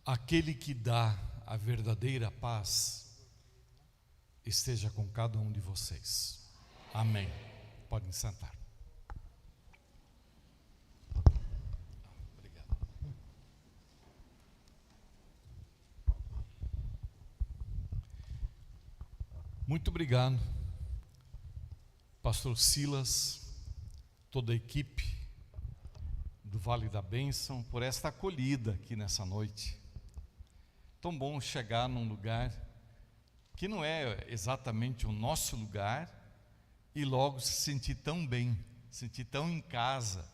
Aquele que dá a verdadeira paz esteja com cada um de vocês. Amém. Podem sentar. Obrigado. Muito obrigado, Pastor Silas, toda a equipe do Vale da Bênção, por esta acolhida aqui nessa noite. Tão bom chegar num lugar que não é exatamente o nosso lugar e logo se sentir tão bem, sentir tão em casa,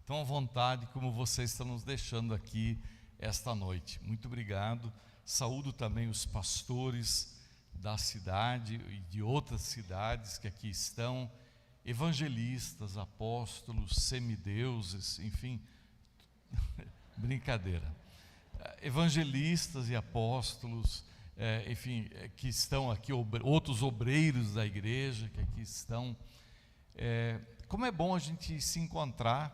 tão à vontade como vocês estão nos deixando aqui esta noite. Muito obrigado. Saúdo também os pastores da cidade e de outras cidades que aqui estão, evangelistas, apóstolos, semideuses, enfim, brincadeira. Evangelistas e apóstolos, enfim, que estão aqui, outros obreiros da igreja que aqui estão. Como é bom a gente se encontrar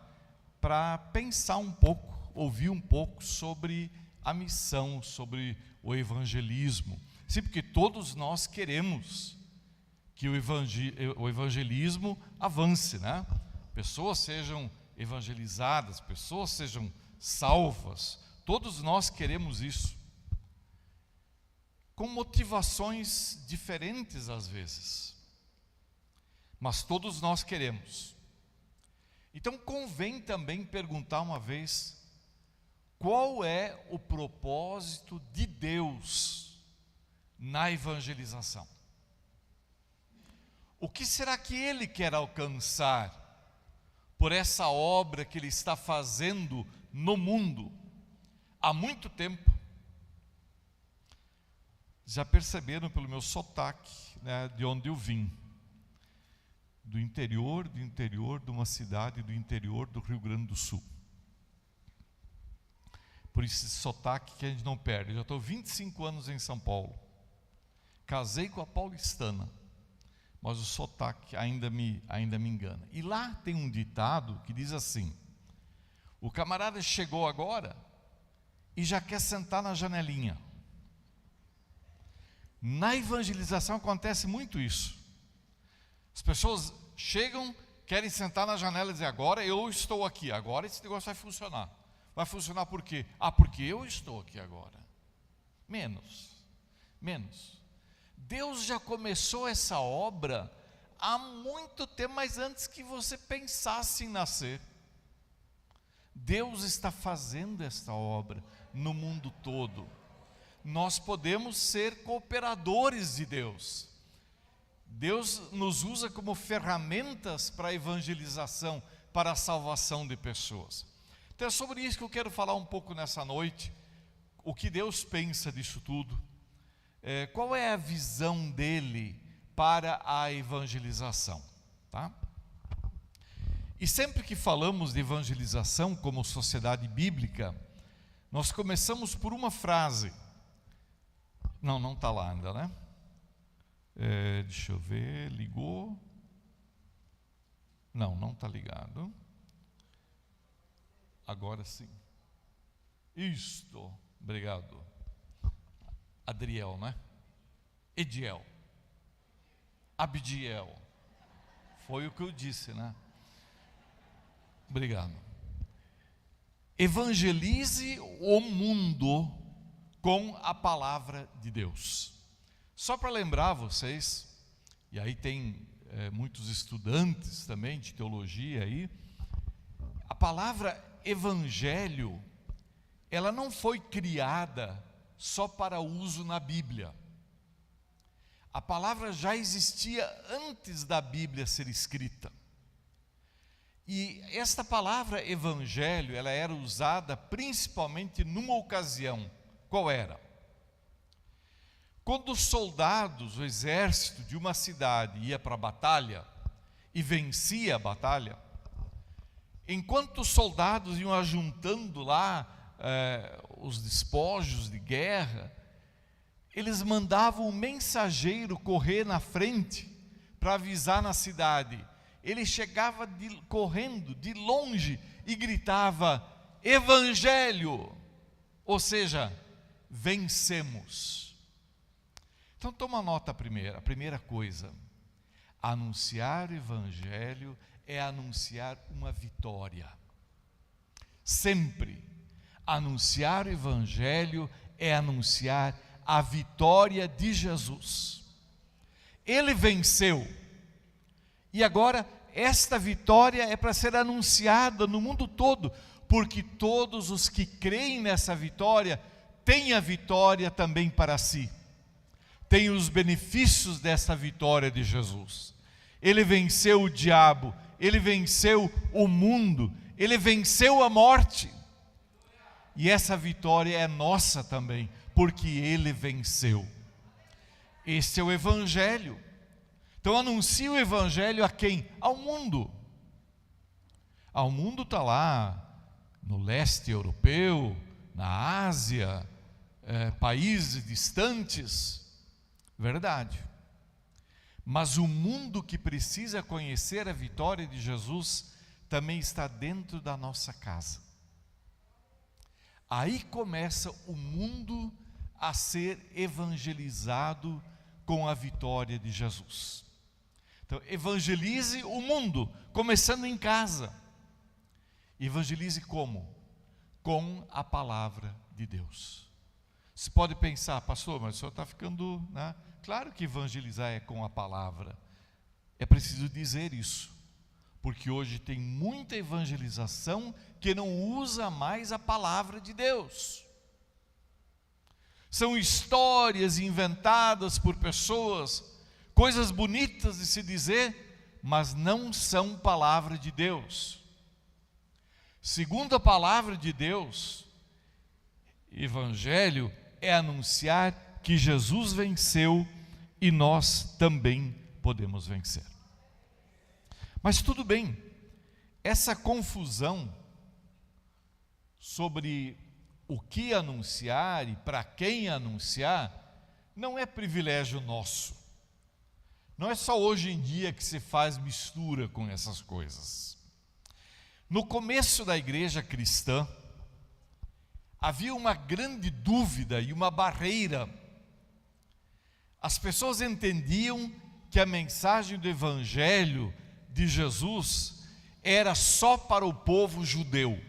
para pensar um pouco, ouvir um pouco sobre a missão, sobre o evangelismo. Sim, porque todos nós queremos que o evangelismo avance, né? Pessoas sejam evangelizadas, pessoas sejam salvas. Todos nós queremos isso, com motivações diferentes às vezes, mas todos nós queremos. Então convém também perguntar uma vez, qual é o propósito de Deus na evangelização? O que será que Ele quer alcançar por essa obra que Ele está fazendo no mundo há muito tempo? Já perceberam pelo meu sotaque, né, de onde eu vim, do interior de uma cidade do interior do Rio Grande do Sul. Por esse sotaque que a gente não perde. Eu já estou 25 anos em São Paulo, casei com a paulistana, mas o sotaque ainda me engana. E lá tem um ditado que diz assim: o camarada chegou agora e já quer sentar na janelinha. Na evangelização acontece muito isso. As pessoas chegam, querem sentar na janela e dizer: agora eu estou aqui, agora esse negócio vai funcionar. Vai funcionar por quê? Porque eu estou aqui agora. Menos. Deus já começou essa obra há muito tempo, mas antes que você pensasse em nascer. Deus está fazendo esta obra no mundo todo. Nós podemos ser cooperadores de Deus. Deus nos usa como ferramentas para a evangelização, para a salvação de pessoas. Então é sobre isso que eu quero falar um pouco nessa noite. O que Deus pensa disso tudo. Qual é a visão dele para a evangelização, tá? E sempre que falamos de evangelização como sociedade bíblica, nós começamos por uma frase. Não está lá ainda, né? Deixa eu ver, ligou? Não está ligado. Agora sim. Isto, obrigado. Adriel, né? Ediel. Abdiel. Foi o que eu disse, né? Obrigado. Evangelize o mundo com a palavra de Deus. Só para lembrar vocês, e aí tem muitos estudantes também de teologia aí, a palavra evangelho, ela não foi criada só para uso na Bíblia. A palavra já existia antes da Bíblia ser escrita. E esta palavra evangelho, ela era usada principalmente numa ocasião. Qual era? Quando os soldados, o exército de uma cidade ia para a batalha e vencia a batalha, enquanto os soldados iam ajuntando lá os despojos de guerra, eles mandavam um mensageiro correr na frente para avisar na cidade. Ele chegava correndo de longe e gritava: evangelho, ou seja, vencemos. Então toma nota primeiro. A primeira coisa, anunciar o Evangelho é anunciar uma vitória. Sempre. Anunciar o Evangelho é anunciar a vitória de Jesus. Ele venceu. E agora, esta vitória é para ser anunciada no mundo todo, porque todos os que creem nessa vitória têm a vitória também para si. Têm os benefícios dessa vitória de Jesus. Ele venceu o diabo, ele venceu o mundo, ele venceu a morte. E essa vitória é nossa também, porque ele venceu. Esse é o Evangelho. Então anuncia o Evangelho a quem? Ao mundo. Ao mundo está lá, no leste europeu, na Ásia, países distantes. Verdade. Mas o mundo que precisa conhecer a vitória de Jesus também está dentro da nossa casa. Aí começa o mundo a ser evangelizado com a vitória de Jesus. Então, evangelize o mundo, começando em casa. Evangelize como? Com a palavra de Deus. Você pode pensar, pastor, mas o senhor está ficando, né? Claro que evangelizar é com a palavra. É preciso dizer isso, porque hoje tem muita evangelização que não usa mais a palavra de Deus. São histórias inventadas por pessoas, coisas bonitas de se dizer, mas não são palavra de Deus. Segundo a palavra de Deus, evangelho é anunciar que Jesus venceu e nós também podemos vencer. Mas tudo bem, essa confusão sobre o que anunciar e para quem anunciar não é privilégio nosso. Não é só hoje em dia que se faz mistura com essas coisas. No começo da igreja cristã, havia uma grande dúvida e uma barreira. As pessoas entendiam que a mensagem do Evangelho de Jesus era só para o povo judeu.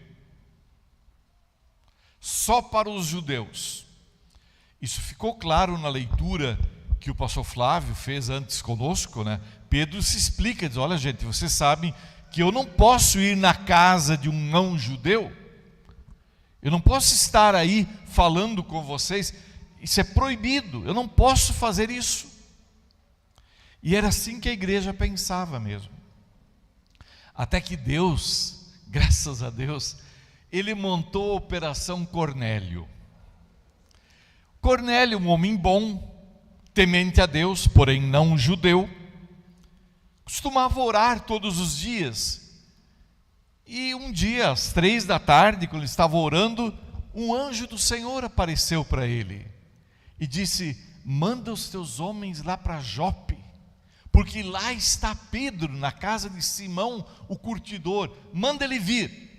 Só para os judeus. Isso ficou claro na leitura que o pastor Flávio fez antes conosco, né? Pedro se explica, diz, olha gente, vocês sabem que eu não posso ir na casa de um não judeu. Eu não posso estar aí falando com vocês, isso é proibido, eu não posso fazer isso. E era assim que a igreja pensava mesmo. Até que Deus, graças a Deus, ele montou a Operação Cornélio. Cornélio, um homem bom, temente a Deus, porém não judeu, costumava orar todos os dias. E um dia, às 3 da tarde, quando ele estava orando, um anjo do Senhor apareceu para ele e disse, manda os teus homens lá para Jope, porque lá está Pedro, na casa de Simão, o curtidor, manda ele vir.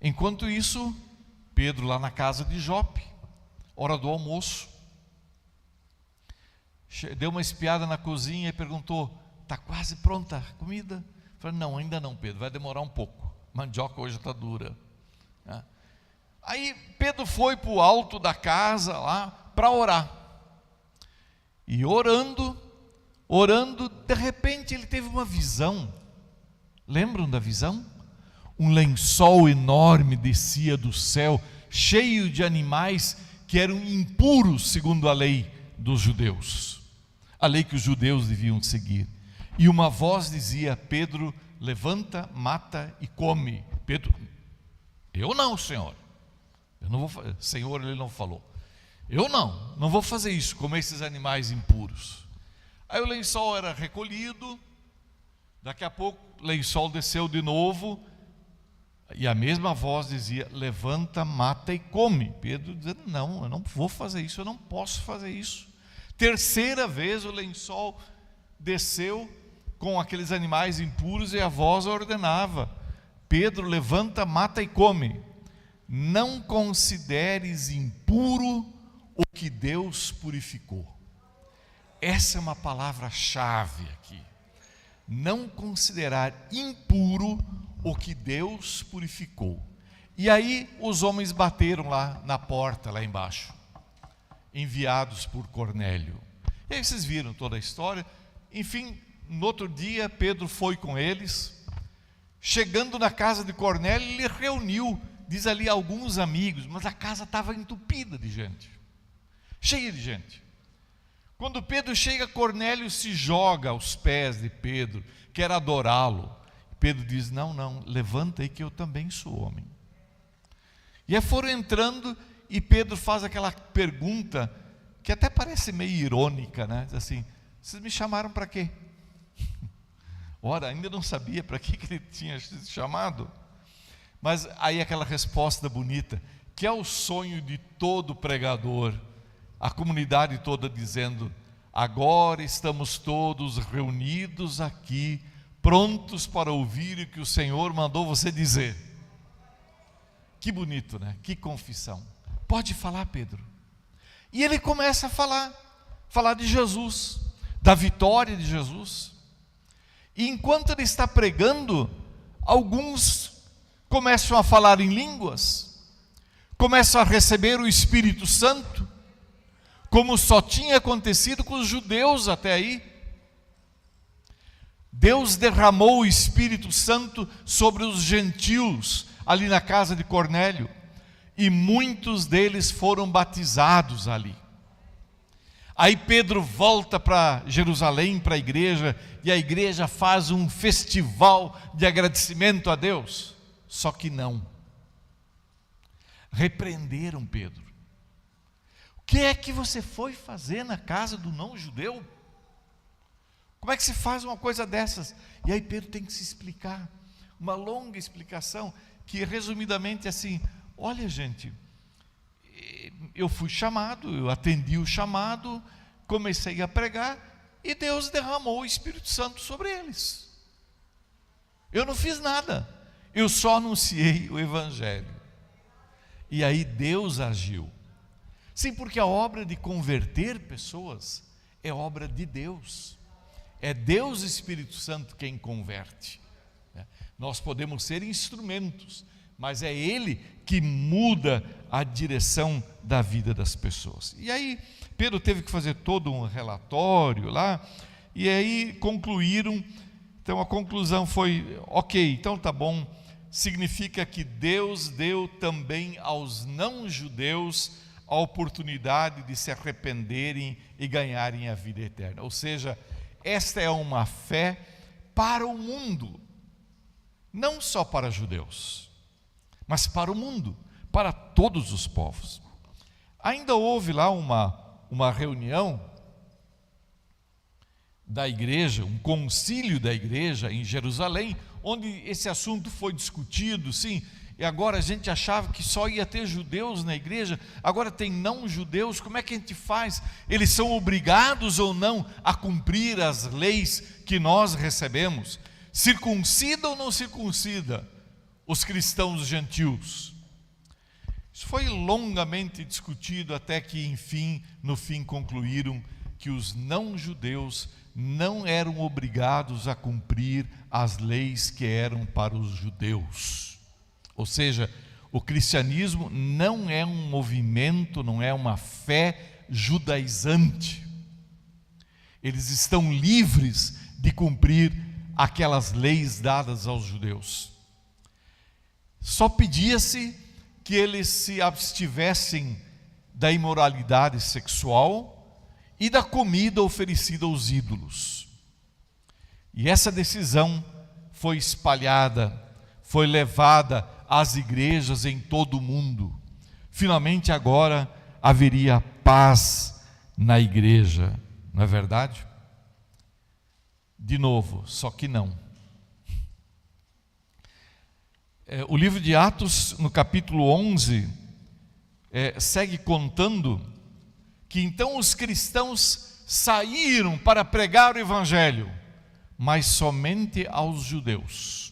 Enquanto isso, Pedro lá na casa de Jope, hora do almoço, deu uma espiada na cozinha e perguntou, está quase pronta a comida? Falei, não, ainda não, Pedro, vai demorar um pouco, mandioca hoje está dura. Aí Pedro foi para o alto da casa lá para orar. E orando, de repente ele teve uma visão. Lembram da visão? Um lençol enorme descia do céu, cheio de animais que eram impuros segundo a lei dos judeus. A lei que os judeus deviam seguir. E uma voz dizia, Pedro, levanta, mata e come. Pedro, eu não, Senhor. Eu não vou, Senhor, ele não falou. Eu não vou fazer isso, comer esses animais impuros. Aí o lençol era recolhido, daqui a pouco o lençol desceu de novo, e a mesma voz dizia, levanta, mata e come. Pedro dizendo, não, eu não vou fazer isso, eu não posso fazer isso. Terceira vez o lençol desceu com aqueles animais impuros e a voz ordenava, Pedro, levanta, mata e come. não consideres impuro o que Deus purificou. Essa é uma palavra-chave aqui. Não considerar impuro o que Deus purificou. E aí os homens bateram lá na porta, lá embaixo, enviados por Cornélio. E aí vocês viram toda a história. Enfim, no outro dia Pedro foi com eles. Chegando na casa de Cornélio, ele reuniu, diz ali, alguns amigos, mas a casa estava entupida de gente, cheia de gente. Quando Pedro chega, Cornélio se joga aos pés de Pedro, quer adorá-lo. Pedro diz: não, levanta aí que eu também sou homem. E aí foram entrando e Pedro faz aquela pergunta que até parece meio irônica, né? Diz assim: vocês me chamaram para quê? Ora, ainda não sabia para que ele tinha sido chamado. Mas aí aquela resposta bonita, que é o sonho de todo pregador, a comunidade toda dizendo: agora estamos todos reunidos aqui, prontos para ouvir o que o Senhor mandou você dizer. Que bonito, né? Que confissão. Pode falar, Pedro. E ele começa a falar de Jesus, da vitória de Jesus. E enquanto ele está pregando, alguns começam a falar em línguas, começam a receber o Espírito Santo, como só tinha acontecido com os judeus até aí. Deus derramou o Espírito Santo sobre os gentios, ali na casa de Cornélio, e muitos deles foram batizados ali. Aí Pedro volta para Jerusalém, para a igreja, e a igreja faz um festival de agradecimento a Deus. Só que não. Repreenderam Pedro. O que é que você foi fazer na casa do não-judeu? Como é que se faz uma coisa dessas? E aí Pedro tem que se explicar, uma longa explicação, que resumidamente é assim: olha, gente, eu fui chamado, eu atendi o chamado, comecei a pregar, e Deus derramou o Espírito Santo sobre eles. Eu não fiz nada, eu só anunciei o Evangelho. E aí Deus agiu. Sim, porque a obra de converter pessoas é obra de Deus. É Deus, Espírito Santo, quem converte. Nós podemos ser instrumentos, mas é Ele que muda a direção da vida das pessoas. E aí Pedro teve que fazer todo um relatório lá, e aí concluíram. Então a conclusão foi: ok, então tá bom, significa que Deus deu também aos não-judeus a oportunidade de se arrependerem e ganharem a vida eterna. Ou seja, esta é uma fé para o mundo, não só para judeus, mas para o mundo, para todos os povos. Ainda houve lá uma reunião da igreja, um concílio da igreja em Jerusalém, onde esse assunto foi discutido, sim. E agora a gente achava que só ia ter judeus na igreja, agora tem não-judeus, como é que a gente faz? Eles são obrigados ou não a cumprir as leis que nós recebemos? Circuncida ou não circuncida os cristãos gentios? Isso foi longamente discutido até que, enfim, no fim concluíram que os não-judeus não eram obrigados a cumprir as leis que eram para os judeus. Ou seja, o cristianismo não é um movimento, não é uma fé judaizante. Eles estão livres de cumprir aquelas leis dadas aos judeus. Só pedia-se que eles se abstivessem da imoralidade sexual e da comida oferecida aos ídolos. E essa decisão foi espalhada, foi levada às igrejas em todo o mundo. Finalmente agora haveria paz na igreja, não é verdade? De novo, só que não. O livro de Atos, no capítulo 11, segue contando que então os cristãos saíram para pregar o Evangelho, mas somente aos judeus.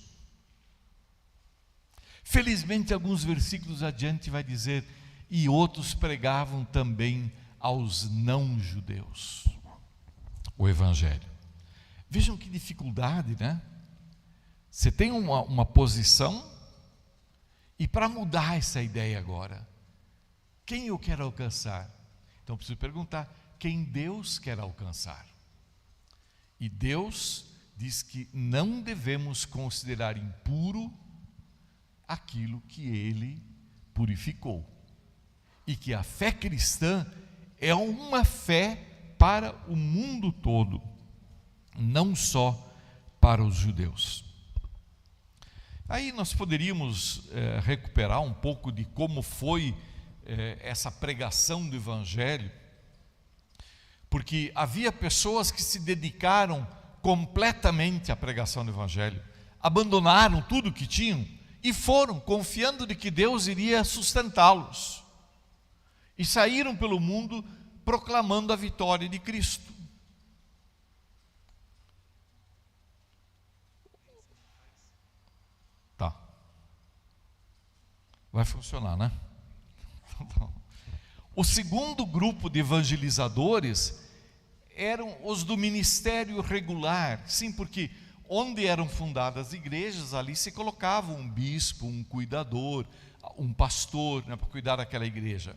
Felizmente, alguns versículos adiante vai dizer: e outros pregavam também aos não-judeus o Evangelho. Vejam que dificuldade, né? Você tem uma posição, e para mudar essa ideia agora, quem eu quero alcançar? Então eu preciso perguntar: quem Deus quer alcançar? E Deus diz que não devemos considerar impuro aquilo que Ele purificou. E que a fé cristã é uma fé para o mundo todo, não só para os judeus. Aí nós poderíamos recuperar um pouco de como foi essa pregação do Evangelho, porque havia pessoas que se dedicaram completamente à pregação do Evangelho, abandonaram tudo o que tinham e foram confiando de que Deus iria sustentá-los, e saíram pelo mundo proclamando a vitória de Cristo. Tá. Vai funcionar, né? O segundo grupo de evangelizadores eram os do ministério regular. Sim, porque onde eram fundadas as igrejas, ali se colocava um bispo, um cuidador, um pastor, né, para cuidar daquela igreja.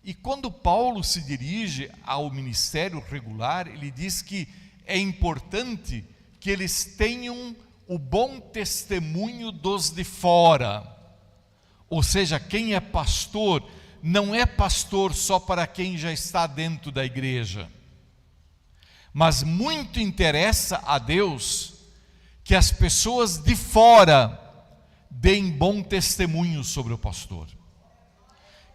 E quando Paulo se dirige ao ministério regular, ele diz que é importante que eles tenham o bom testemunho dos de fora. Ou seja, quem é pastor não é pastor só para quem já está dentro da igreja, mas muito interessa a Deus que as pessoas de fora deem bom testemunho sobre o pastor,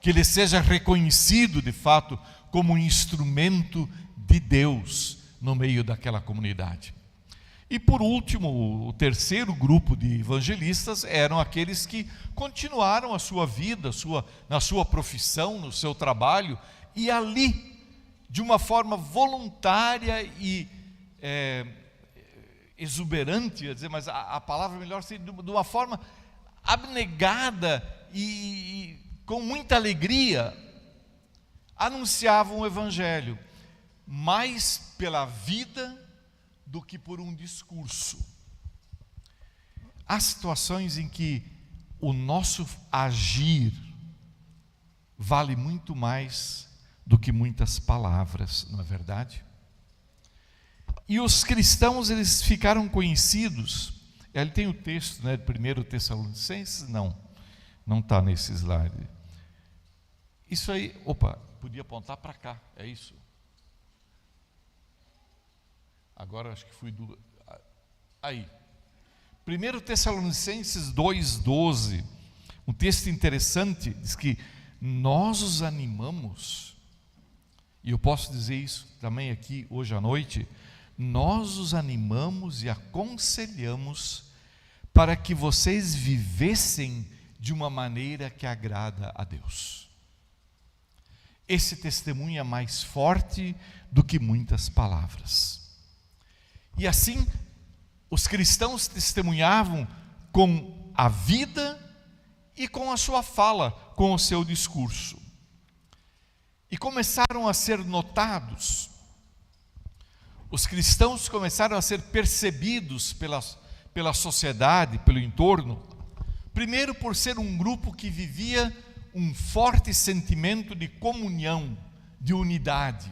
que ele seja reconhecido de fato como um instrumento de Deus no meio daquela comunidade. E por último, o terceiro grupo de evangelistas eram aqueles que continuaram a sua vida, na sua profissão, no seu trabalho, e ali, de uma forma voluntária e exuberante, ia dizer, mas a palavra melhor seria de uma forma abnegada e com muita alegria, anunciavam o Evangelho, mais pela vida do que por um discurso. Há situações em que o nosso agir vale muito mais do que muitas palavras, não é verdade? E os cristãos, eles ficaram conhecidos. Ele tem o texto, né, de 1 Tessalonicenses? Não está nesse slide. Isso aí, podia apontar para cá, é isso? Agora acho que fui aí. 1 Tessalonicenses 2,12, um texto interessante, diz que nós os animamos, e eu posso dizer isso também aqui hoje à noite, nós os animamos e aconselhamos para que vocês vivessem de uma maneira que agrada a Deus. Esse testemunho é mais forte do que muitas palavras. E assim, os cristãos testemunhavam com a vida e com a sua fala, com o seu discurso. E começaram a ser notados. Os cristãos começaram a ser percebidos pela sociedade, pelo entorno. Primeiro, por ser um grupo que vivia um forte sentimento de comunhão, de unidade.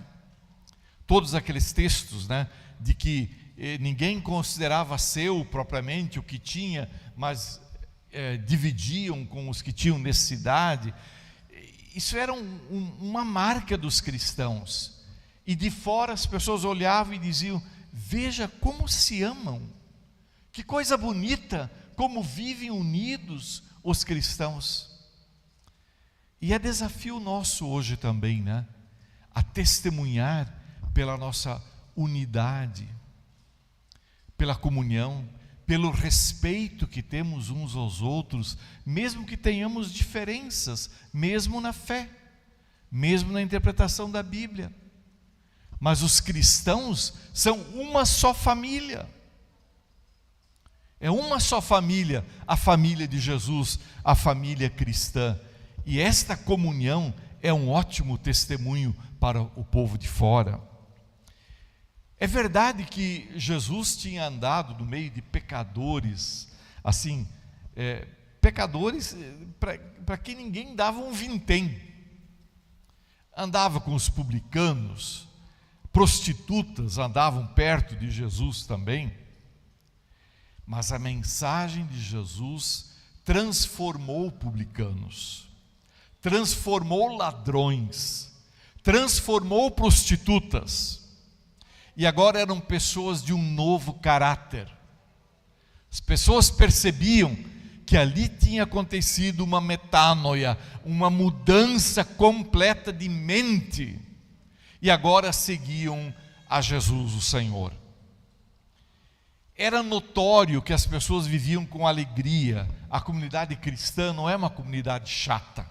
Todos aqueles textos, né, de que ninguém considerava seu propriamente o que tinha, mas dividiam com os que tinham necessidade. Isso era uma marca dos cristãos. E de fora as pessoas olhavam e diziam: veja como se amam, que coisa bonita, como vivem unidos os cristãos. E é desafio nosso hoje também, né? A testemunhar pela nossa unidade, pela comunhão, pelo respeito que temos uns aos outros, mesmo que tenhamos diferenças, mesmo na fé, mesmo na interpretação da Bíblia. Mas os cristãos são uma só família. É uma só família, a família de Jesus, a família cristã. E esta comunhão é um ótimo testemunho para o povo de fora. É verdade que Jesus tinha andado no meio de pecadores, assim, pecadores para quem ninguém dava um vintém. Andava com os publicanos, prostitutas andavam perto de Jesus também. Mas a mensagem de Jesus transformou publicanos, transformou ladrões, transformou prostitutas. E agora eram pessoas de um novo caráter. As pessoas percebiam que ali tinha acontecido uma metanoia, uma mudança completa de mente. E agora seguiam a Jesus, o Senhor. Era notório que as pessoas viviam com alegria. A comunidade cristã não é uma comunidade chata.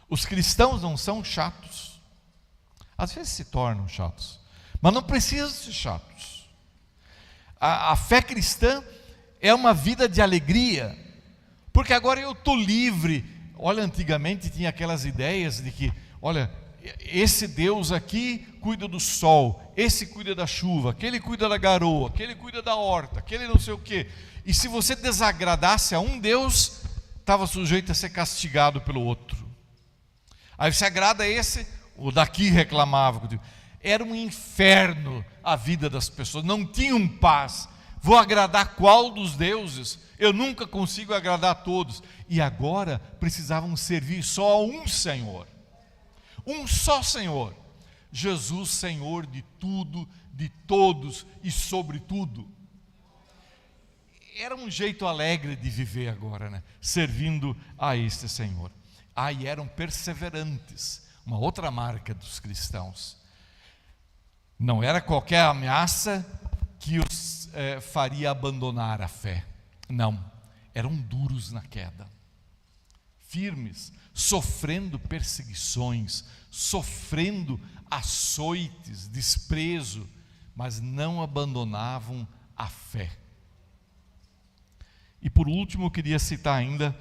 Os cristãos não são chatos. Às vezes se tornam chatos, mas não precisam ser chatos. A fé cristã é uma vida de alegria, porque agora eu estou livre. Olha, antigamente tinha aquelas ideias de que, olha, esse Deus aqui cuida do sol, esse cuida da chuva, aquele cuida da garoa, aquele cuida da horta, aquele não sei o quê. E se você desagradasse a um Deus, estava sujeito a ser castigado pelo outro. Aí você agrada a esse, o daqui reclamava. Era um inferno a vida das pessoas, não tinham paz. Vou agradar qual dos deuses? Eu nunca consigo agradar a todos. E agora precisavam servir só a um Senhor. Um só Senhor, Jesus, Senhor de tudo, de todos e sobre tudo. Era um jeito alegre de viver agora, né? Servindo a este Senhor. E eram perseverantes, uma outra marca dos cristãos. Não era qualquer ameaça que os faria abandonar a fé. Não, eram duros na queda, firmes, sofrendo perseguições, sofrendo açoites, desprezo, mas não abandonavam a fé. E por último, eu queria citar ainda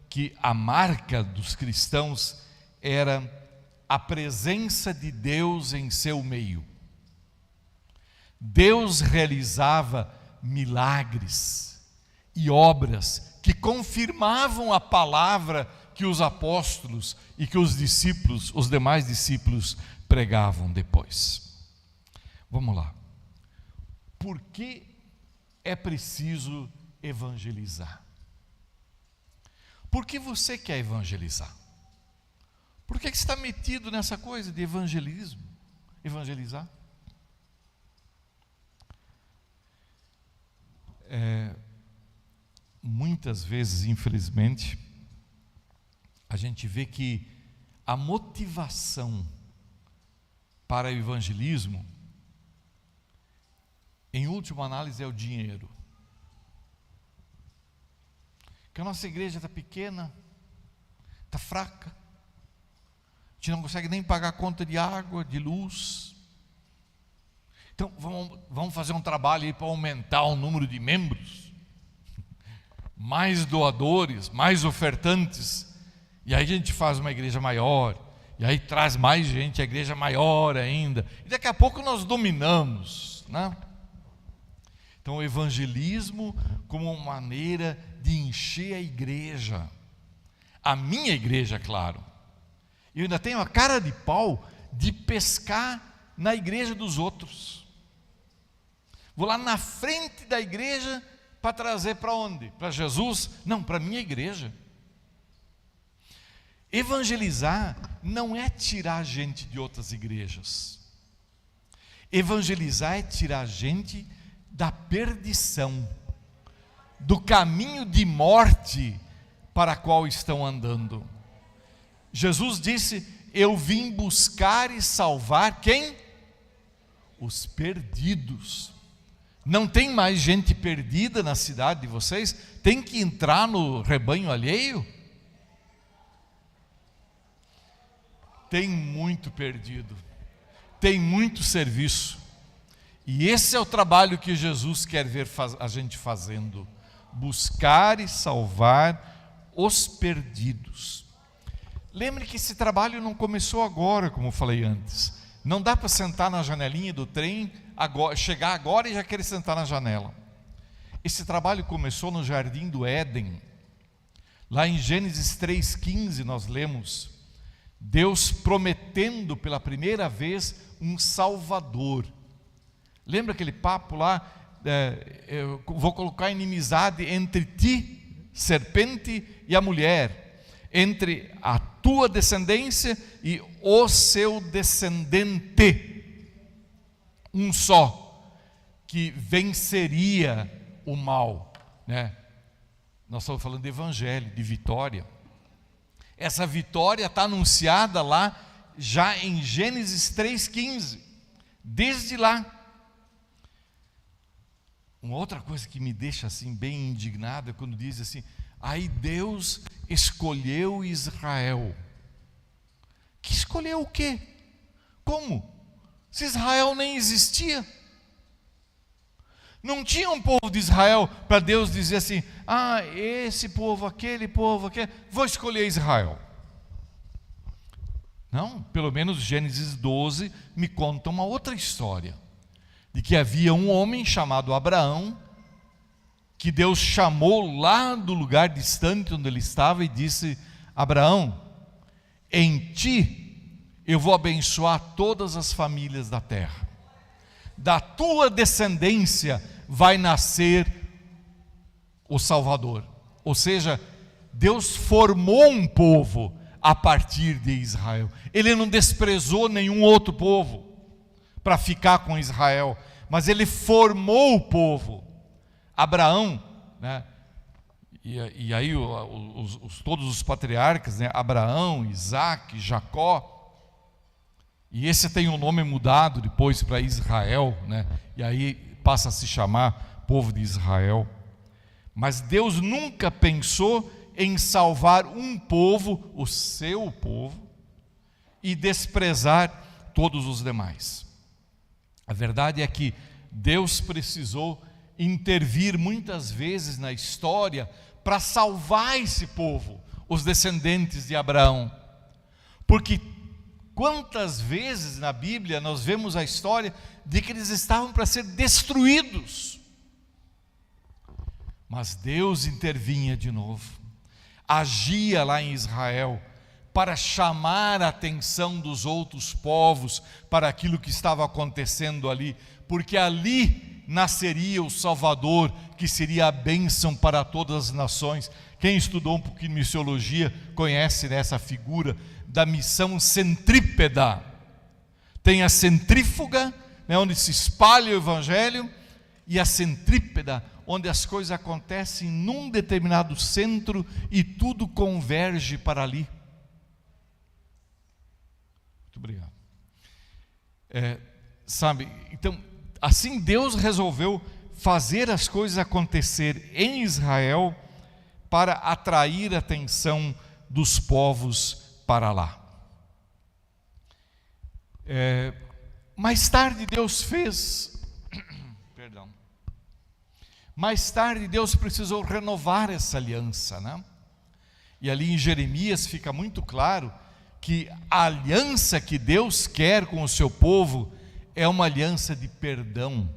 que a marca dos cristãos era a presença de Deus em seu meio. Deus realizava milagres e obras que confirmavam a palavra que os apóstolos e que os discípulos, os demais discípulos, pregavam depois. Vamos lá. Por que é preciso evangelizar? Por que você quer evangelizar? Por que você está metido nessa coisa de evangelismo? Evangelizar? Muitas vezes, infelizmente, a gente vê que a motivação para o evangelismo, em última análise, é o dinheiro. Que a nossa igreja está pequena, está fraca, a gente não consegue nem pagar a conta de água, de luz. Então vamos fazer um trabalho aí para aumentar o número de membros, mais doadores, mais ofertantes, e aí a gente faz uma igreja maior, e aí traz mais gente, a igreja maior ainda, e daqui a pouco nós dominamos, né? Então o evangelismo como uma maneira de encher a igreja, a minha igreja, claro. Eu ainda tenho a cara de pau de pescar na igreja dos outros. Vou lá na frente da igreja para trazer para onde? Para Jesus? Não, para a minha igreja. Evangelizar não é tirar gente de outras igrejas. Evangelizar é tirar gente da perdição, do caminho de morte para qual estão andando. Jesus disse: eu vim buscar e salvar quem? Os perdidos. Não tem mais gente perdida na cidade de vocês? Tem que entrar no rebanho alheio? Tem muito perdido, tem muito serviço. E esse é o trabalho que Jesus quer ver a gente fazendo: buscar e salvar os perdidos. Lembre que esse trabalho não começou agora, como eu falei antes. Não dá para sentar na janelinha do trem, chegar agora e já querer sentar na janela. Esse trabalho começou no Jardim do Éden. Lá em Gênesis 3,15 nós lemos Deus prometendo pela primeira vez um Salvador. Lembra aquele papo lá, eu vou colocar inimizade entre ti, serpente, e a mulher, entre a tua descendência e o seu descendente, um só, que venceria o mal, né? Nós estamos falando de evangelho, de vitória. Essa vitória está anunciada lá, já em Gênesis 3,15, desde lá. Uma outra coisa que me deixa assim bem indignado é quando diz assim: aí Deus escolheu Israel. Que escolheu o quê? Como? Se Israel nem existia. Não tinha um povo de Israel para Deus dizer assim: ah, esse povo, aquele, vou escolher Israel. Não, pelo menos Gênesis 12 me conta uma outra história, de que havia um homem chamado Abraão, que Deus chamou lá do lugar distante onde ele estava e disse: Abraão, em ti eu vou abençoar todas as famílias da terra, da tua descendência vai nascer o Salvador. Ou seja, Deus formou um povo a partir de Israel. Ele não desprezou nenhum outro povo para ficar com Israel, mas ele formou o povo. Abraão, né? E aí todos os patriarcas, né? Abraão, Isaac, Jacó, e esse tem um nome mudado depois para Israel, né? E aí passa a se chamar povo de Israel. Mas Deus nunca pensou em salvar um povo, o seu povo, e desprezar todos os demais. A verdade é que Deus precisou intervir muitas vezes na história para salvar esse povo, os descendentes de Abraão. Porque quantas vezes na Bíblia nós vemos a história de que eles estavam para ser destruídos, mas Deus intervinha de novo, agia lá em Israel para chamar a atenção dos outros povos para aquilo que estava acontecendo ali, porque ali nasceria o Salvador, que seria a bênção para todas as nações. Quem estudou um pouquinho de missiologia conhece essa figura da missão centrípeta. Tem a centrífuga, né, onde se espalha o evangelho, e a centrípeta, onde as coisas acontecem num determinado centro e tudo converge para ali. Muito obrigado. Então, assim Deus resolveu fazer as coisas acontecer em Israel para atrair a atenção dos povos para lá. Mais tarde Deus Mais tarde Deus precisou renovar essa aliança, né? E ali em Jeremias fica muito claro que a aliança que Deus quer com o seu povo é uma aliança de perdão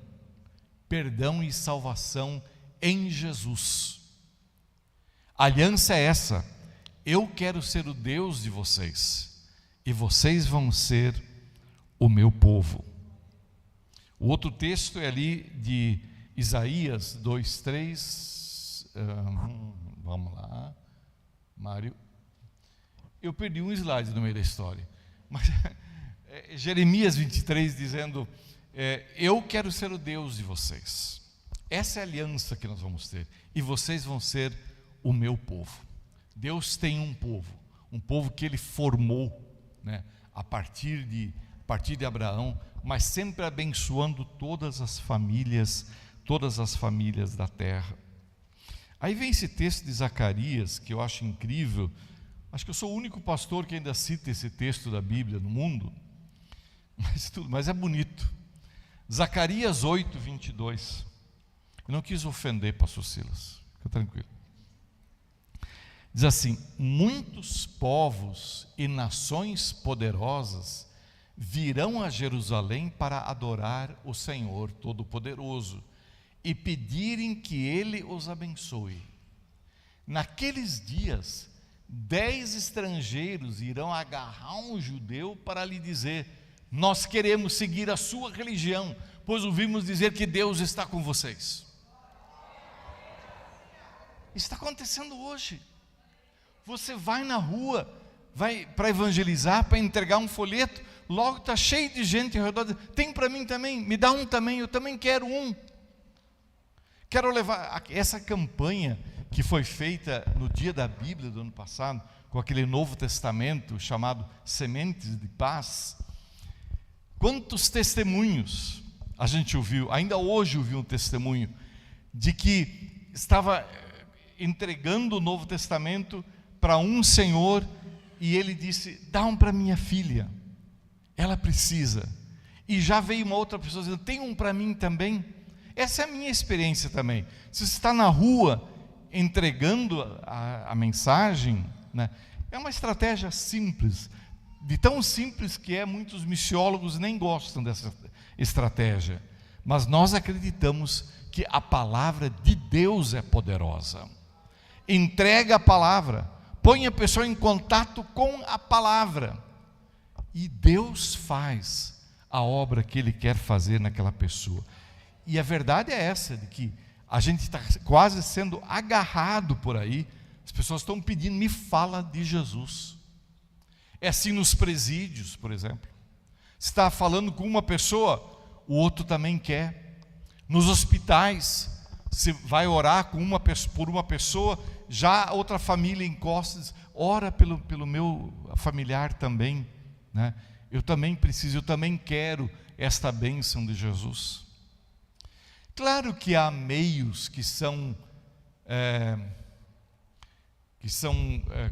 e salvação em Jesus. A aliança é essa: eu quero ser o Deus de vocês e vocês vão ser o meu povo. O outro texto é ali de Isaías 2:3. Vamos lá, Mário. Eu perdi um slide no meio da história, mas Jeremias 23 dizendo: eu quero ser o Deus de vocês. Essa é a aliança que nós vamos ter, e vocês vão ser o meu povo. Deus tem um povo que Ele formou, né, a partir de Abraão, mas sempre abençoando todas as famílias da terra. Aí vem esse texto de Zacarias, que eu acho incrível. Acho que eu sou o único pastor que ainda cita esse texto da Bíblia no mundo, mas é bonito. Zacarias 8, 22. Eu não quis ofender, pastor Silas, fica tranquilo. Diz assim: muitos povos e nações poderosas virão a Jerusalém para adorar o Senhor Todo-Poderoso e pedirem que Ele os abençoe. Naqueles dias, 10 estrangeiros irão agarrar um judeu para lhe dizer: nós queremos seguir a sua religião, pois ouvimos dizer que Deus está com vocês. Está acontecendo hoje. Você vai na rua, vai para evangelizar, para entregar um folheto, logo está cheio de gente ao redor, tem para mim também, me dá um também, eu também quero um. Quero levar essa campanha que foi feita no dia da Bíblia do ano passado, com aquele Novo Testamento chamado Sementes de Paz. Quantos testemunhos a gente ouviu, ainda hoje ouvi um testemunho, de que estava entregando o Novo Testamento para um senhor, e ele disse: dá um para minha filha, ela precisa. E já veio uma outra pessoa dizendo: tem um para mim também. Essa é a minha experiência também. Se você está na rua entregando a mensagem, né, é uma estratégia simples, de tão simples que muitos missiólogos nem gostam dessa estratégia, mas nós acreditamos que a palavra de Deus é poderosa. Entrega a palavra, põe a pessoa em contato com a palavra, e Deus faz a obra que Ele quer fazer naquela pessoa. E a verdade é essa, de que a gente está quase sendo agarrado por aí, as pessoas estão pedindo: me fala de Jesus. É assim nos presídios, por exemplo. Você está falando com uma pessoa, o outro também quer. Nos hospitais, você vai orar por uma pessoa, já outra família encosta e diz: ora pelo meu familiar também, né? Eu também preciso, eu também quero esta bênção de Jesus. Claro que há meios que são,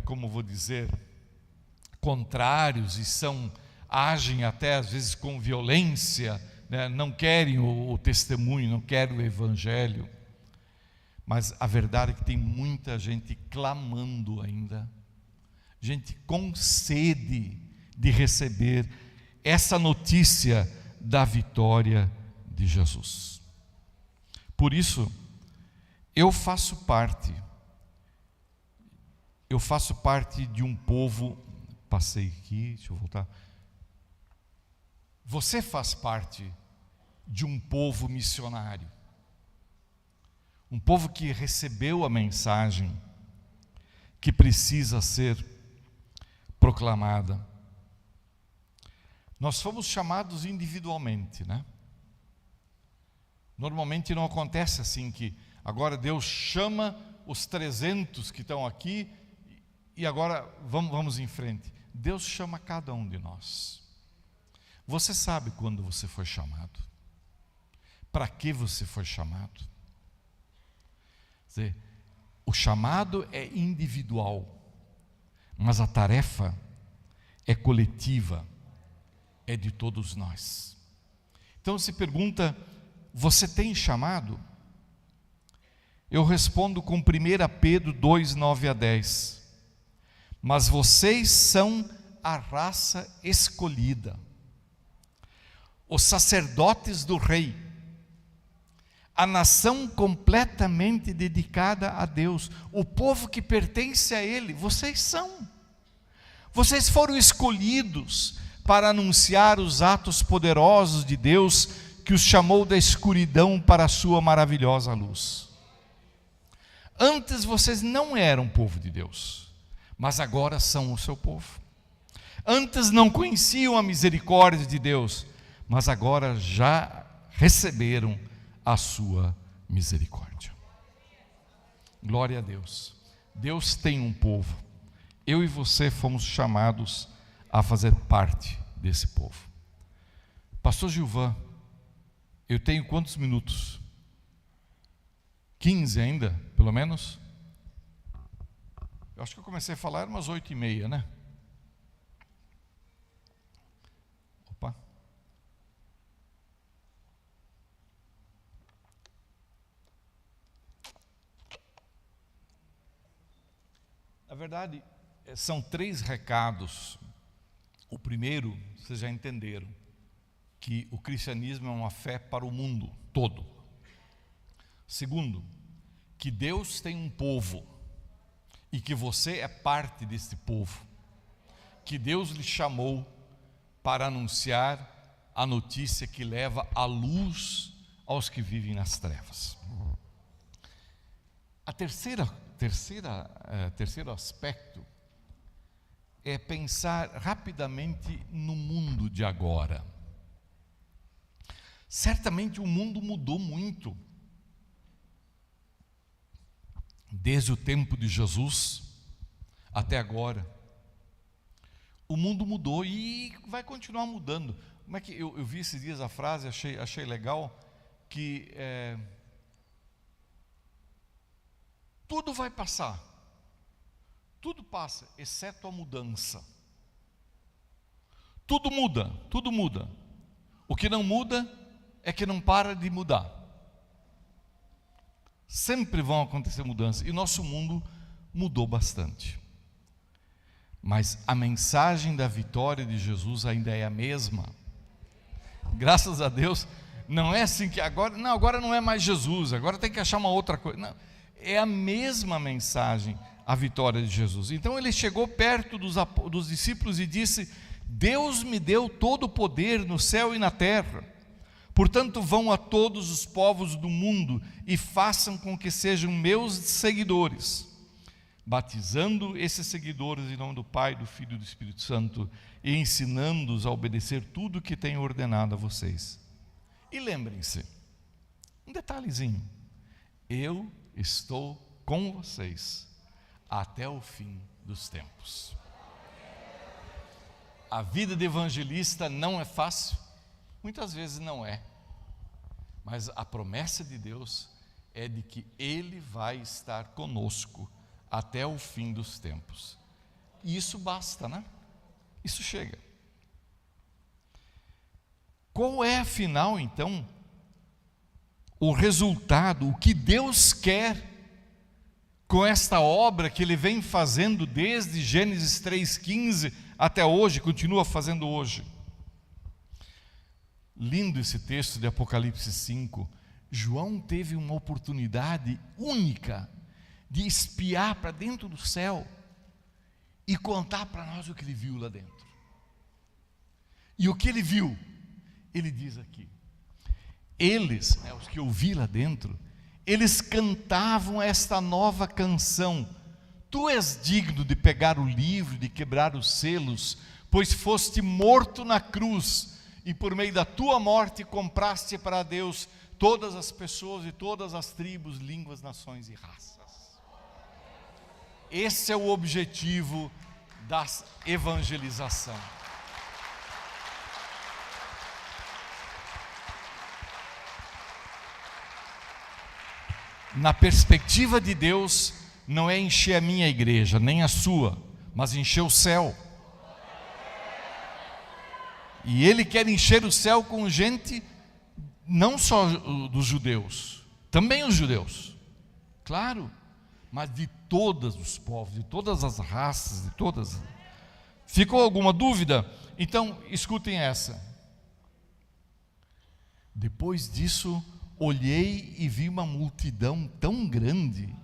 como vou dizer, contrários, e agem até às vezes com violência, né? Não querem o testemunho, não querem o evangelho. Mas a verdade é que tem muita gente clamando ainda, gente com sede de receber essa notícia da vitória de Jesus. Por isso, eu faço parte de um povo. Passei aqui, deixa eu voltar. Você faz parte de um povo missionário, um povo que recebeu a mensagem que precisa ser proclamada. Nós fomos chamados individualmente, né? Normalmente não acontece assim, que agora Deus chama os 300 que estão aqui e agora vamos em frente. Deus chama cada um de nós. Você sabe quando você foi chamado, para que você foi chamado. Quer dizer, o chamado é individual, mas a tarefa é coletiva, é de todos nós. Então se pergunta: você tem chamado? Eu respondo com 1 Pedro 2, 9 a 10. Mas vocês são a raça escolhida, os sacerdotes do Rei, a nação completamente dedicada a Deus, o povo que pertence a Ele. Vocês foram escolhidos para anunciar os atos poderosos de Deus, que os chamou da escuridão para a sua maravilhosa luz. Antes vocês não eram povo de Deus, mas agora são o seu povo. Antes não conheciam a misericórdia de Deus, mas agora já receberam a sua misericórdia. Glória a Deus. Deus tem um povo. Eu e você fomos chamados a fazer parte desse povo. Pastor Gilvan, eu tenho quantos minutos? 15 ainda, pelo menos? Eu acho que eu comecei a falar umas 8h30, né? Opa. Na verdade, são 3 recados. O primeiro, vocês já entenderam, que o cristianismo é uma fé para o mundo todo. Segundo, que Deus tem um povo e que você é parte desse povo, que Deus lhe chamou para anunciar a notícia que leva a luz aos que vivem nas trevas. A terceiro aspecto é pensar rapidamente no mundo de agora. Certamente o mundo mudou muito desde o tempo de Jesus até agora. O mundo mudou e vai continuar mudando. Como é que eu vi esses dias a frase, achei legal, que tudo vai passar, tudo passa, exceto a mudança. Tudo muda, tudo muda. O que não muda é que não para de mudar. Sempre vão acontecer mudanças, e nosso mundo mudou bastante. Mas a mensagem da vitória de Jesus ainda é a mesma. Graças a Deus, não é assim que agora não é mais Jesus, agora tem que achar uma outra coisa. Não, é a mesma mensagem, a vitória de Jesus. Então ele chegou perto dos discípulos e disse: Deus me deu todo o poder no céu e na terra. Portanto, vão a todos os povos do mundo e façam com que sejam meus seguidores, batizando esses seguidores em nome do Pai, do Filho e do Espírito Santo, e ensinando-os a obedecer tudo o que tenho ordenado a vocês. E lembrem-se, um detalhezinho: eu estou com vocês até o fim dos tempos. A vida de evangelista não é fácil, muitas vezes não é, mas a promessa de Deus é de que Ele vai estar conosco até o fim dos tempos. E isso basta, né? Isso chega. Qual é, afinal, então, o resultado, o que Deus quer com esta obra que Ele vem fazendo desde Gênesis 3,15 até hoje, continua fazendo hoje? Lindo esse texto de Apocalipse 5. João teve uma oportunidade única de espiar para dentro do céu e contar para nós o que ele viu lá dentro. E o que ele viu, ele diz aqui: eles, os que eu vi lá dentro, eles cantavam esta nova canção: Tu és digno de pegar o livro, de quebrar os selos, pois foste morto na cruz, e por meio da tua morte compraste para Deus todas as pessoas e todas as tribos, línguas, nações e raças. Esse é o objetivo da evangelização. Na perspectiva de Deus, não é encher a minha igreja, nem a sua, mas encher o céu. E Ele quer encher o céu com gente, não só dos judeus, também os judeus, claro, mas de todos os povos, de todas as raças, de todas. Ficou alguma dúvida? Então, escutem essa. Depois disso, olhei e vi uma multidão tão grande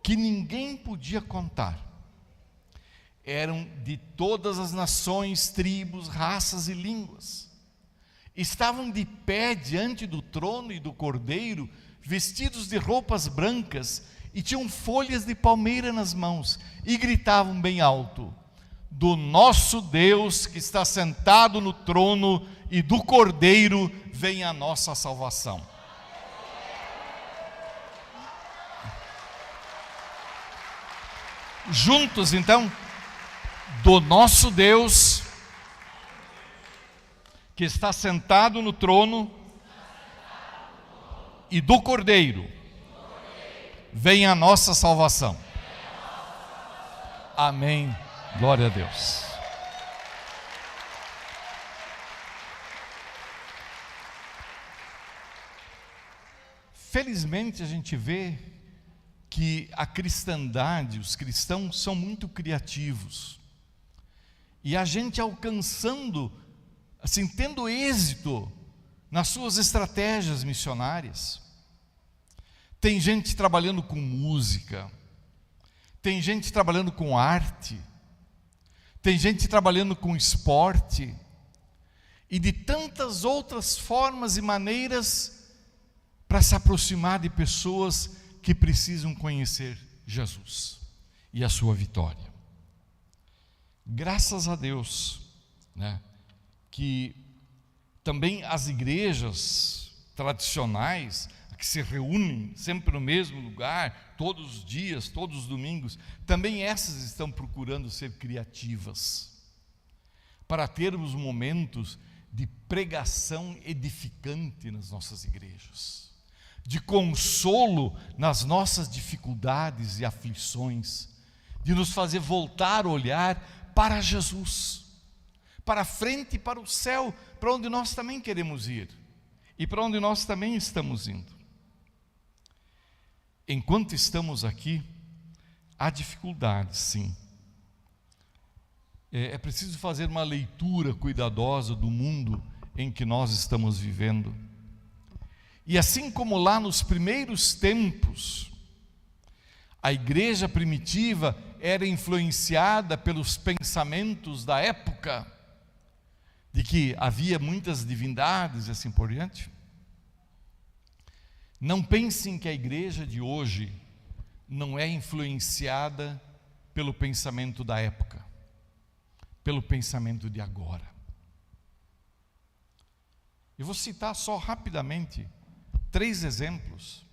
que ninguém podia contar. Eram de todas as nações, tribos, raças e línguas. Estavam de pé diante do trono e do Cordeiro, vestidos de roupas brancas, e tinham folhas de palmeira nas mãos, e gritavam bem alto: do nosso Deus que está sentado no trono e do Cordeiro vem a nossa salvação. Juntos então, do nosso Deus que está sentado no trono e do Cordeiro vem a nossa salvação. Amém. Glória a Deus. Felizmente a gente vê que a cristandade, os cristãos são muito criativos. E a gente alcançando, assim, tendo êxito nas suas estratégias missionárias. Tem gente trabalhando com música, tem gente trabalhando com arte, tem gente trabalhando com esporte, e de tantas outras formas e maneiras para se aproximar de pessoas que precisam conhecer Jesus e a sua vitória. Graças a Deus, né, que também as igrejas tradicionais, que se reúnem sempre no mesmo lugar, todos os dias, todos os domingos, também essas estão procurando ser criativas, para termos momentos de pregação edificante nas nossas igrejas, de consolo nas nossas dificuldades e aflições, de nos fazer voltar a olhar para Jesus, para a frente e para o céu, para onde nós também queremos ir, e para onde nós também estamos indo. Enquanto estamos aqui, há dificuldades, sim. É preciso fazer uma leitura cuidadosa do mundo em que nós estamos vivendo. E assim como lá nos primeiros tempos, a igreja primitiva era influenciada pelos pensamentos da época, de que havia muitas divindades e assim por diante. Não pensem que a igreja de hoje não é influenciada pelo pensamento da época, pelo pensamento de agora. Eu vou citar só rapidamente 3 exemplos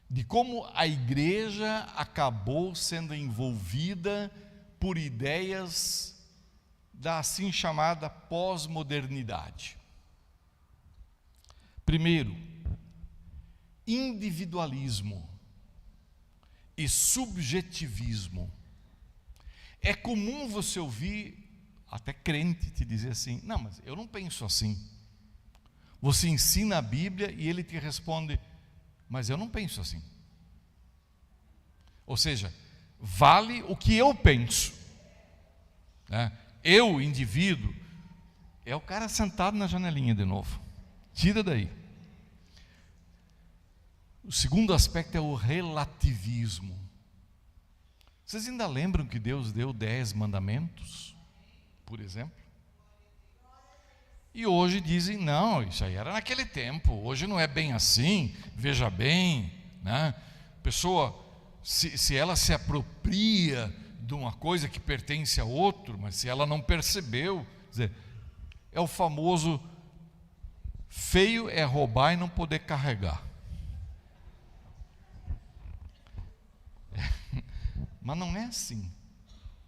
de como a igreja acabou sendo envolvida por ideias da assim chamada pós-modernidade. Primeiro, individualismo e subjetivismo. É comum você ouvir até crente te dizer assim: não, mas eu não penso assim. Você ensina a Bíblia e ele te responde: mas eu não penso assim. Ou seja, vale o que eu penso, né? Eu, indivíduo, é o cara sentado na janelinha de novo. Tira daí. O segundo aspecto é o relativismo. Vocês ainda lembram que Deus deu 10 mandamentos, por exemplo? E hoje dizem: não, isso aí era naquele tempo, hoje não é bem assim, veja bem, né? Pessoa, se ela se apropria de uma coisa que pertence a outro, mas se ela não percebeu, quer dizer, é o famoso: feio é roubar e não poder carregar. Mas não é assim.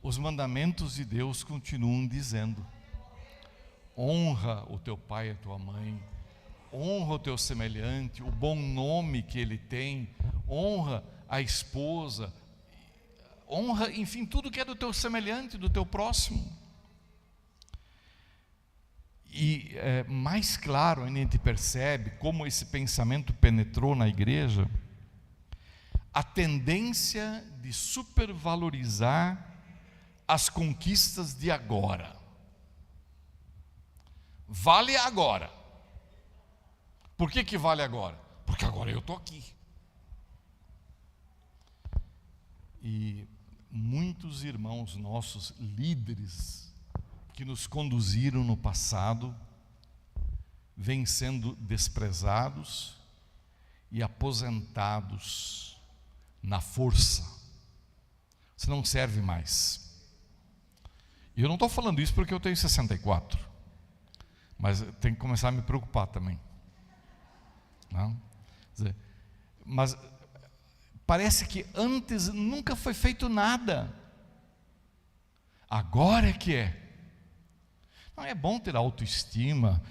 Os mandamentos de Deus continuam dizendo: honra o teu pai e a tua mãe, honra o teu semelhante, o bom nome que ele tem, honra a esposa, honra, enfim, tudo que é do teu semelhante, do teu próximo. E mais claro ainda a gente percebe como esse pensamento penetrou na igreja, a tendência de supervalorizar as conquistas de agora. Vale agora. Por que vale agora? Porque agora eu estou aqui. E muitos irmãos nossos, líderes, que nos conduziram no passado, vêm sendo desprezados e aposentados na força. Você não serve mais. E eu não estou falando isso porque eu tenho 64, mas tem que começar a me preocupar também, não? Quer dizer, mas parece que antes nunca foi feito nada, agora é que é. Não é bom ter autoestima,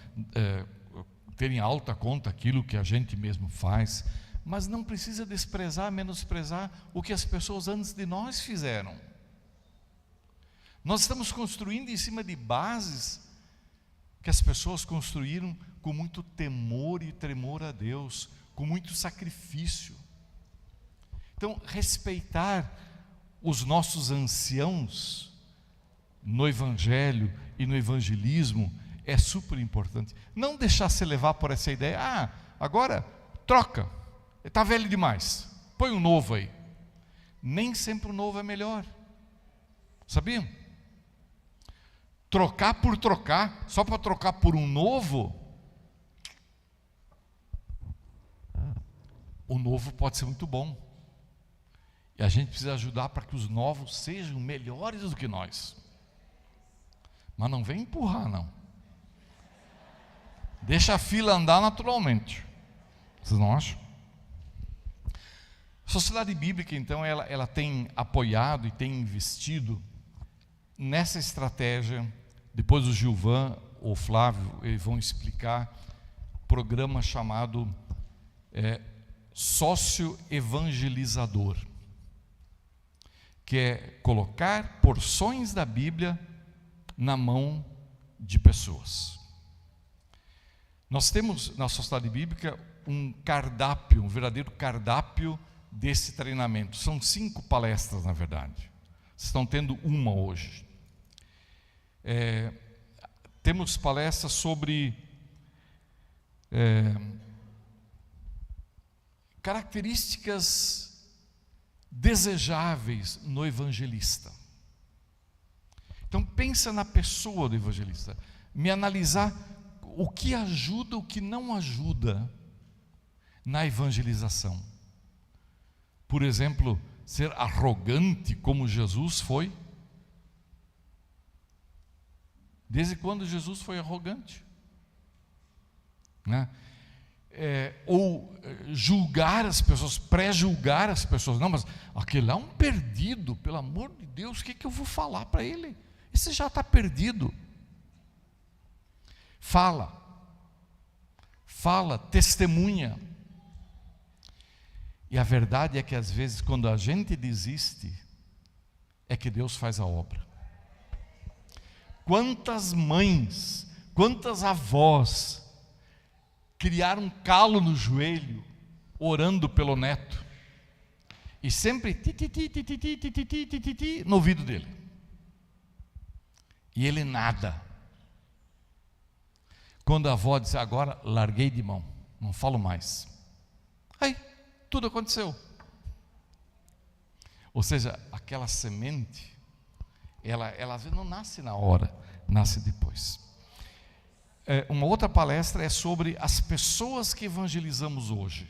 ter em alta conta aquilo que a gente mesmo faz, mas não precisa desprezar, menosprezar o que as pessoas antes de nós fizeram. Nós estamos construindo em cima de bases que as pessoas construíram com muito temor e tremor a Deus, com muito sacrifício. Então, respeitar os nossos anciãos no Evangelho e no evangelismo é super importante. Não deixar se levar por essa ideia, agora troca, está velho demais, põe um novo aí. Nem sempre o novo é melhor, sabiam? Trocar por trocar, só para trocar por um novo, o novo pode ser muito bom, e a gente precisa ajudar para que os novos sejam melhores do que nós. Mas não vem empurrar, não. Deixa a fila andar naturalmente. Vocês não acham? A Sociedade Bíblica, então, ela tem apoiado e tem investido nessa estratégia. Depois o Gilvan, o Flávio, eles vão explicar um programa chamado sócio-evangelizador, que é colocar porções da Bíblia na mão de pessoas. Nós temos na Sociedade Bíblica um cardápio, um verdadeiro cardápio desse treinamento. São 5 palestras, na verdade. Vocês estão tendo uma hoje. Temos palestras sobre características desejáveis no evangelista. Então pensa na pessoa do evangelista, me analisar o que ajuda, o que não ajuda na evangelização. Por exemplo, ser arrogante como Jesus foi. Desde quando Jesus foi arrogante? Né? Ou julgar as pessoas, pré-julgar as pessoas. Não, mas aquele lá é um perdido, pelo amor de Deus, o que eu vou falar para ele? Esse já está perdido. Fala, testemunha. E a verdade é que às vezes quando a gente desiste, é que Deus faz a obra. Quantas mães, quantas avós criaram um calo no joelho, orando pelo neto, e sempre no ouvido dele, e ele nada. Quando a avó disse, agora larguei de mão, não falo mais, aí tudo aconteceu. Ou seja, aquela semente, ela às vezes não nasce na hora, nasce depois. Uma outra palestra é sobre as pessoas que evangelizamos hoje.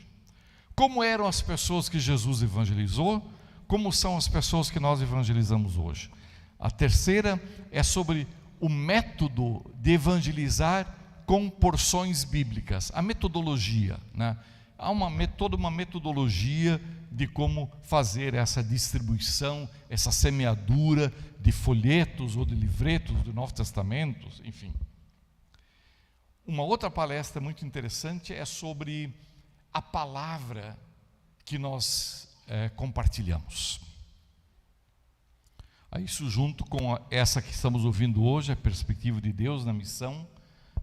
Como eram as pessoas que Jesus evangelizou, como são as pessoas que nós evangelizamos hoje. A terceira é sobre o método de evangelizar com porções bíblicas, a metodologia, né? Há toda uma metodologia de como fazer essa distribuição, essa semeadura de folhetos ou de livretos do Novo Testamento, enfim. Uma outra palestra muito interessante é sobre a palavra que nós compartilhamos. Isso junto com essa que estamos ouvindo hoje, a perspectiva de Deus na missão,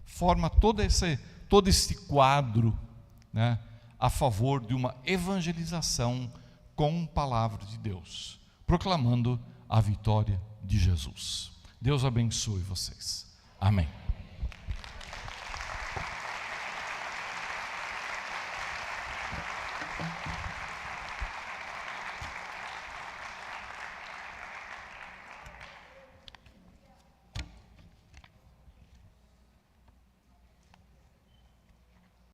forma todo esse quadro, né, a favor de uma evangelização com palavra de Deus, proclamando a vitória de Jesus. Deus abençoe vocês. Amém.